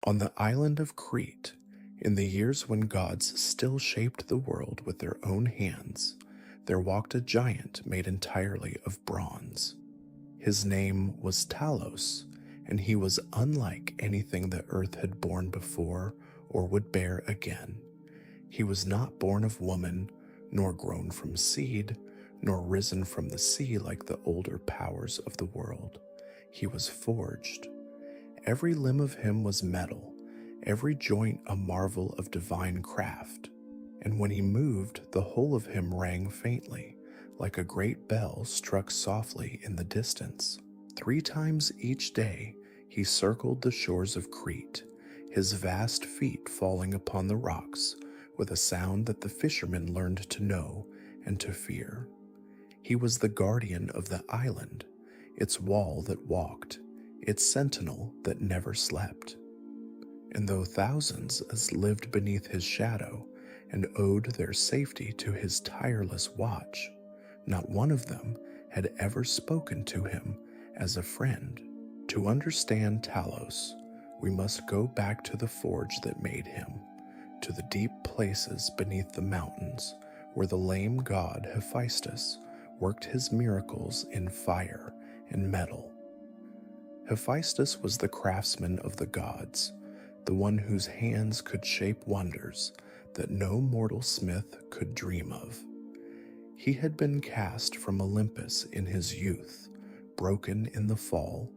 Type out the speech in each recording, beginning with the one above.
On the island of Crete, in the years when gods still shaped the world with their own hands, there walked a giant made entirely of bronze. His name was Talos, and he was unlike anything the earth had borne before or would bear again. He was not born of woman, nor grown from seed, nor risen from the sea like the older powers of the world. He was forged. Every limb of him was metal, every joint a marvel of divine craft, and when he moved, the whole of him rang faintly, like a great bell struck softly in the distance. 3 times each day he circled the shores of Crete, his vast feet falling upon the rocks with a sound that the fishermen learned to know and to fear. He was the guardian of the island, its wall that walked, its sentinel that never slept. And though thousands as lived beneath his shadow and owed their safety to his tireless watch, not one of them had ever spoken to him as a friend. To understand Talos, we must go back to the forge that made him, to the deep places beneath the mountains where the lame god Hephaestus worked his miracles in fire and metal. Hephaestus was the craftsman of the gods, the one whose hands could shape wonders that no mortal smith could dream of. He had been cast from Olympus in his youth, broken in the fall,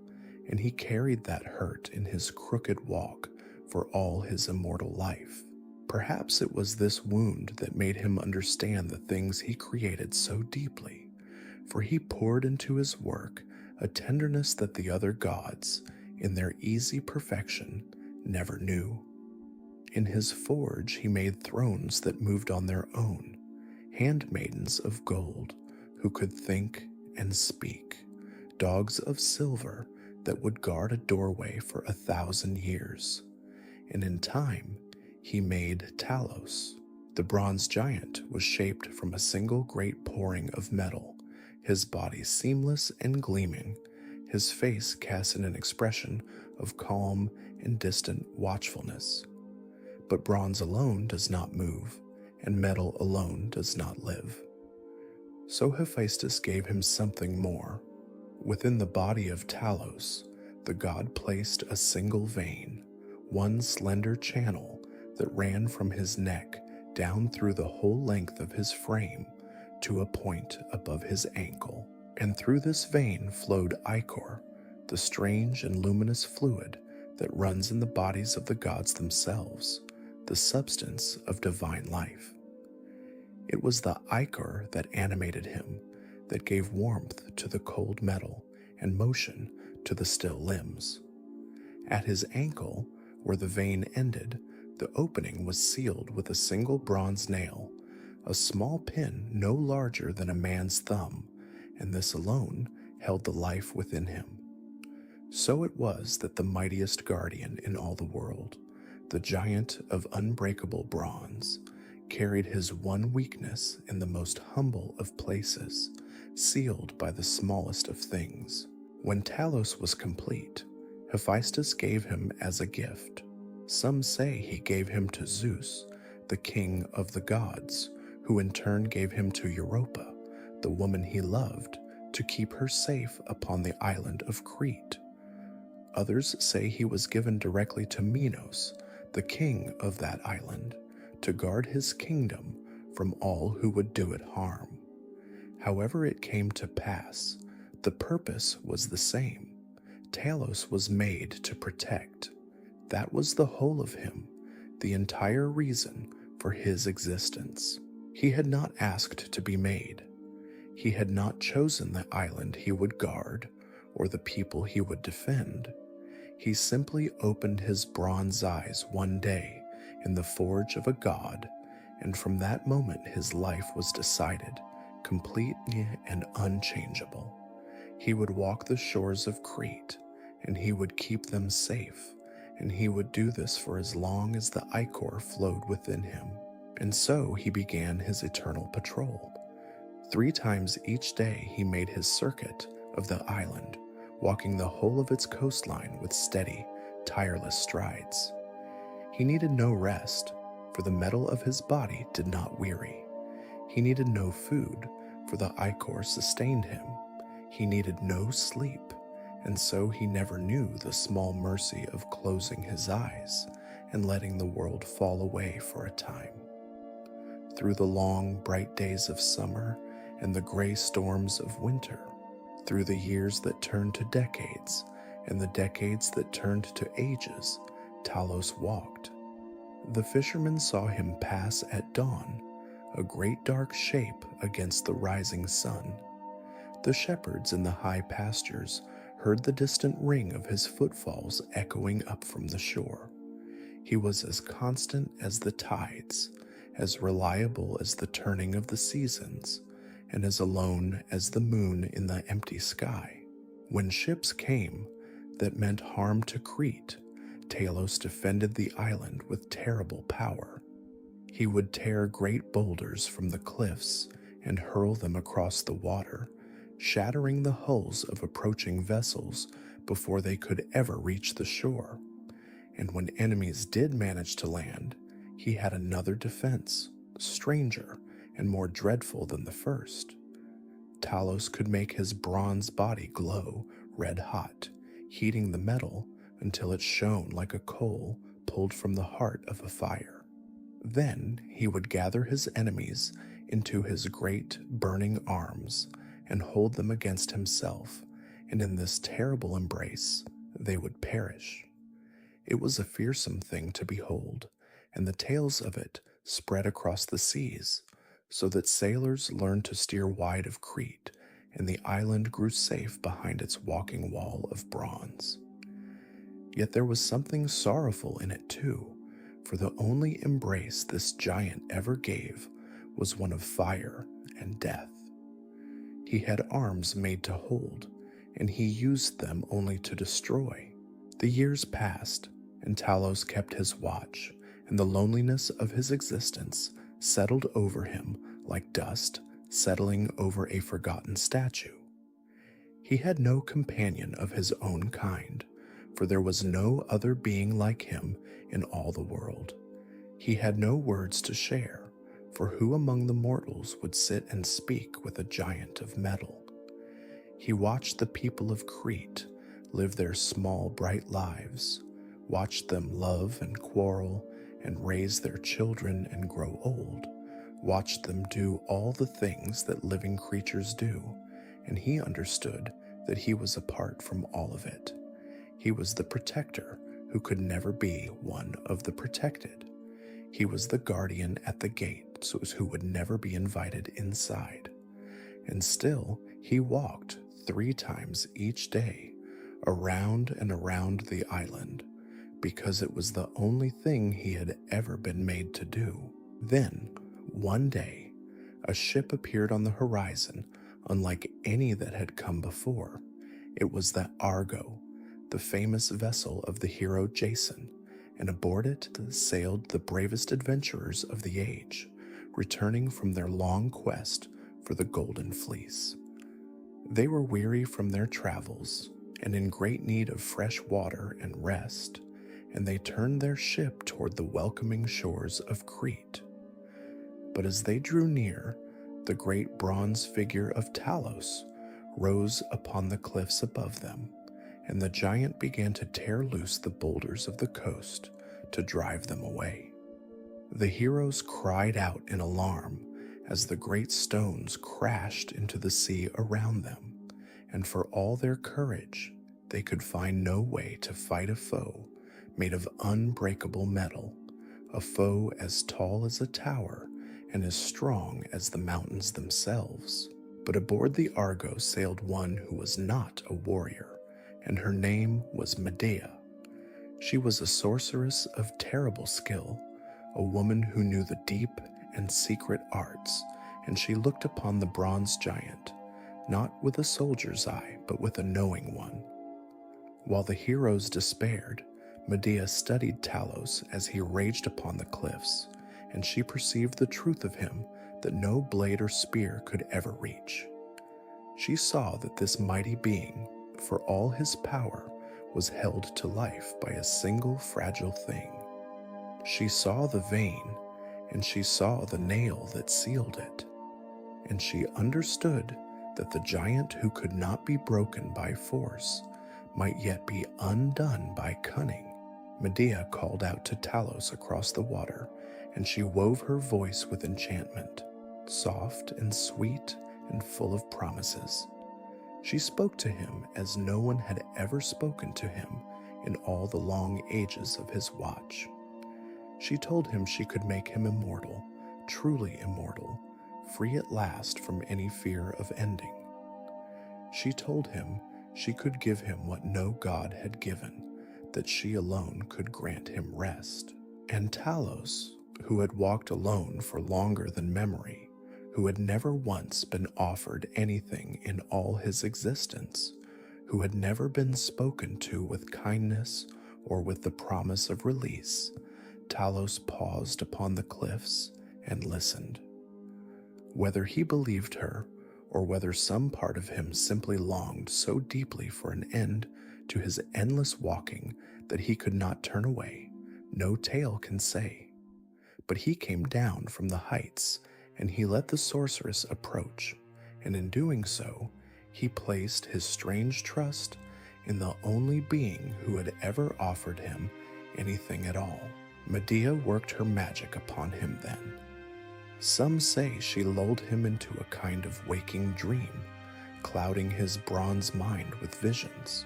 and he carried that hurt in his crooked walk for all his immortal life. Perhaps it was this wound that made him understand the things he created so deeply, for he poured into his work a tenderness that the other gods, in their easy perfection, never knew. In his forge he made thrones that moved on their own, handmaidens of gold who could think and speak, dogs of silver that would guard a doorway for 1,000 years. And in time he made Talos. The bronze giant was shaped from a single great pouring of metal, his body seamless and gleaming, his face cast in an expression of calm and distant watchfulness. But bronze alone does not move, and metal alone does not live. So Hephaestus gave him something more. Within the body of Talos, the god placed a single vein, one slender channel that ran from his neck down through the whole length of his frame to a point above his ankle, and through this vein flowed ichor, the strange and luminous fluid that runs in the bodies of the gods themselves, the substance of divine life. It was the ichor that animated him, that gave warmth to the cold metal and motion to the still limbs. At his ankle, where the vein ended, the opening was sealed with a single bronze nail, a small pin no larger than a man's thumb, and this alone held the life within him. So it was that the mightiest guardian in all the world, the giant of unbreakable bronze, carried his one weakness in the most humble of places, sealed by the smallest of things. When Talos was complete, Hephaestus gave him as a gift. Some say he gave him to Zeus, the king of the gods, who in turn gave him to Europa, the woman he loved, to keep her safe upon the island of Crete. Others say he was given directly to Minos, the king of that island, to guard his kingdom from all who would do it harm. However it came to pass, the purpose was the same. Talos was made to protect. That was the whole of him, the entire reason for his existence. He had not asked to be made. He had not chosen the island he would guard or the people he would defend. He simply opened his bronze eyes one day in the forge of a god, and from that moment his life was decided, complete and unchangeable. He would walk the shores of Crete, and he would keep them safe, and he would do this for as long as the ichor flowed within him. And so he began his eternal patrol. 3 times each day he made his circuit of the island, walking the whole of its coastline with steady, tireless strides. He needed no rest, for the metal of his body did not weary. He needed no food, for the ichor sustained him. He needed no sleep, and so he never knew the small mercy of closing his eyes and letting the world fall away for a time. Through the long, bright days of summer and the gray storms of winter, through the years that turned to decades and the decades that turned to ages, Talos walked. The fishermen saw him pass at dawn, a great dark shape against the rising sun. The shepherds in the high pastures heard the distant ring of his footfalls echoing up from the shore. He was as constant as the tides, as reliable as the turning of the seasons, and as alone as the moon in the empty sky. When ships came that meant harm to Crete, Talos defended the island with terrible power. He would tear great boulders from the cliffs and hurl them across the water, shattering the hulls of approaching vessels before they could ever reach the shore. And when enemies did manage to land, he had another defense, stranger and more dreadful than the first. Talos could make his bronze body glow red hot, heating the metal until it shone like a coal pulled from the heart of a fire. Then he would gather his enemies into his great burning arms and hold them against himself, and in this terrible embrace they would perish. It was a fearsome thing to behold, and the tales of it spread across the seas, so that sailors learned to steer wide of Crete, and the island grew safe behind its walking wall of bronze. Yet there was something sorrowful in it too, for the only embrace this giant ever gave was one of fire and death. He had arms made to hold, and he used them only to destroy. The years passed, and Talos kept his watch, and the loneliness of his existence settled over him like dust settling over a forgotten statue. He had no companion of his own kind, for there was no other being like him in all the world. He had no words to share, for who among the mortals would sit and speak with a giant of metal? He watched the people of Crete live their small, bright lives, watched them love and quarrel and raise their children and grow old, watched them do all the things that living creatures do, and he understood that he was apart from all of it. He was the protector who could never be one of the protected. He was the guardian at the gate who would never be invited inside. And still, he walked 3 times each day, around and around the island, because it was the only thing he had ever been made to do. Then, one day, a ship appeared on the horizon, unlike any that had come before. It was the Argo, the famous vessel of the hero Jason, and aboard it sailed the bravest adventurers of the age, returning from their long quest for the Golden Fleece. They were weary from their travels and in great need of fresh water and rest, and they turned their ship toward the welcoming shores of Crete. But as they drew near, the great bronze figure of Talos rose upon the cliffs above them, and the giant began to tear loose the boulders of the coast to drive them away. The heroes cried out in alarm as the great stones crashed into the sea around them, and for all their courage, they could find no way to fight a foe made of unbreakable metal, a foe as tall as a tower and as strong as the mountains themselves. But aboard the Argo sailed one who was not a warrior, and her name was Medea. She was a sorceress of terrible skill, a woman who knew the deep and secret arts, and she looked upon the bronze giant, not with a soldier's eye, but with a knowing one. While the heroes despaired, Medea studied Talos as he raged upon the cliffs, and she perceived the truth of him that no blade or spear could ever reach. She saw that this mighty being, for all his power, was held to life by a single fragile thing. She saw the vein, and she saw the nail that sealed it, and she understood that the giant who could not be broken by force might yet be undone by cunning. Medea called out to Talos across the water, and she wove her voice with enchantment, soft and sweet and full of promises. She spoke to him as no one had ever spoken to him in all the long ages of his watch. She told him she could make him immortal, truly immortal, free at last from any fear of ending. She told him she could give him what no god had given, that she alone could grant him rest. And Talos, who had walked alone for longer than memory, who had never once been offered anything in all his existence, who had never been spoken to with kindness or with the promise of release, Talos paused upon the cliffs and listened. Whether he believed her, or whether some part of him simply longed so deeply for an end to his endless walking that he could not turn away, no tale can say. But he came down from the heights, and he let the sorceress approach, and in doing so, he placed his strange trust in the only being who had ever offered him anything at all. Medea worked her magic upon him then. Some say she lulled him into a kind of waking dream, clouding his bronze mind with visions.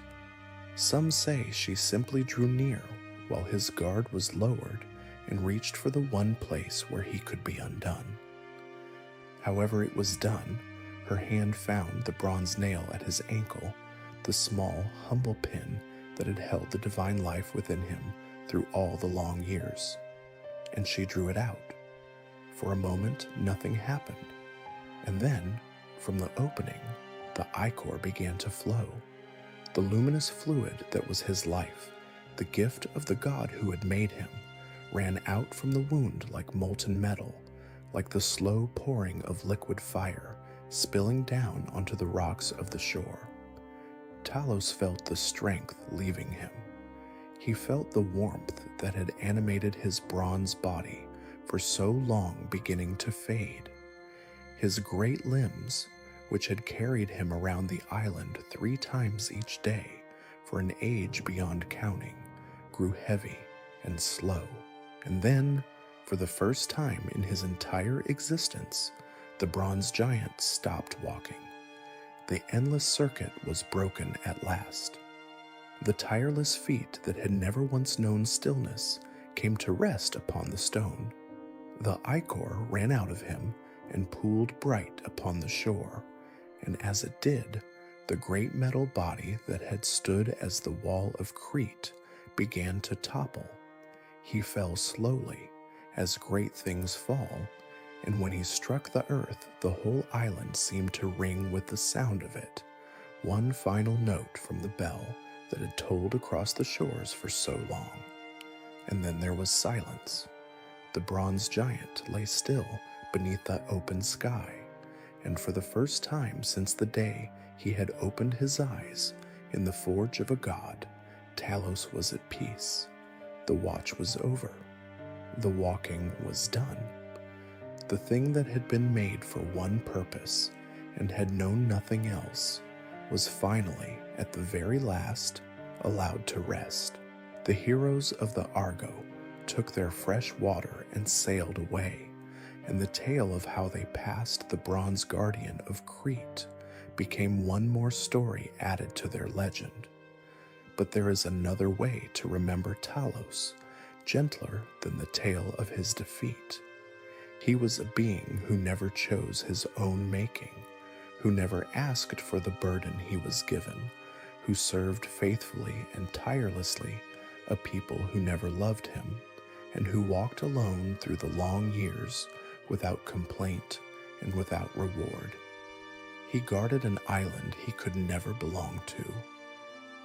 Some say she simply drew near while his guard was lowered and reached for the one place where he could be undone. However it was done, her hand found the bronze nail at his ankle, the small, humble pin that had held the divine life within him through all the long years, and she drew it out. For a moment, nothing happened, and then, from the opening, the ichor began to flow. The luminous fluid that was his life, the gift of the god who had made him, ran out from the wound like molten metal, like the slow pouring of liquid fire, spilling down onto the rocks of the shore. Talos felt the strength leaving him. He felt the warmth that had animated his bronze body for so long beginning to fade. His great limbs, which had carried him around the island 3 times each day for an age beyond counting, grew heavy and slow. And then, for the first time in his entire existence, the bronze giant stopped walking. The endless circuit was broken at last. The tireless feet that had never once known stillness came to rest upon the stone. The ichor ran out of him and pooled bright upon the shore, and as it did, the great metal body that had stood as the wall of Crete began to topple. He fell slowly, as great things fall, and when he struck the earth, the whole island seemed to ring with the sound of it, one final note from the bell that had tolled across the shores for so long. And then there was silence. The bronze giant lay still beneath the open sky, and for the first time since the day he had opened his eyes in the forge of a god, Talos was at peace. The watch was over. The walking was done. The thing that had been made for one purpose and had known nothing else was finally, at the very last, allowed to rest. The heroes of the Argo took their fresh water and sailed away, and the tale of how they passed the bronze guardian of Crete became one more story added to their legend. But there is another way to remember Talos, gentler than the tale of his defeat. He was a being who never chose his own making, who never asked for the burden he was given, who served faithfully and tirelessly a people who never loved him, and who walked alone through the long years without complaint and without reward. He guarded an island he could never belong to.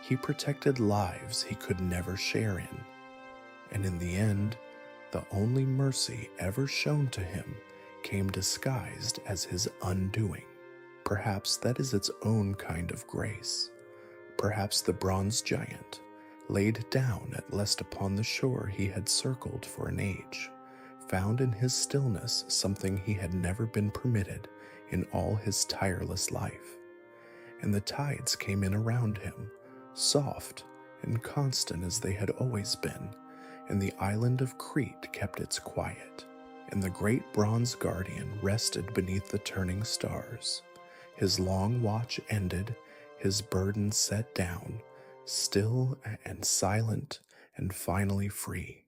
He protected lives he could never share in. And in the end, the only mercy ever shown to him came disguised as his undoing. Perhaps that is its own kind of grace. Perhaps the bronze giant, laid down at lest upon the shore he had circled for an age, found in his stillness something he had never been permitted in all his tireless life. And the tides came in around him, soft and constant as they had always been, and the island of Crete kept its quiet, and the great bronze guardian rested beneath the turning stars, his long watch ended, his burden set down, still and silent and finally free.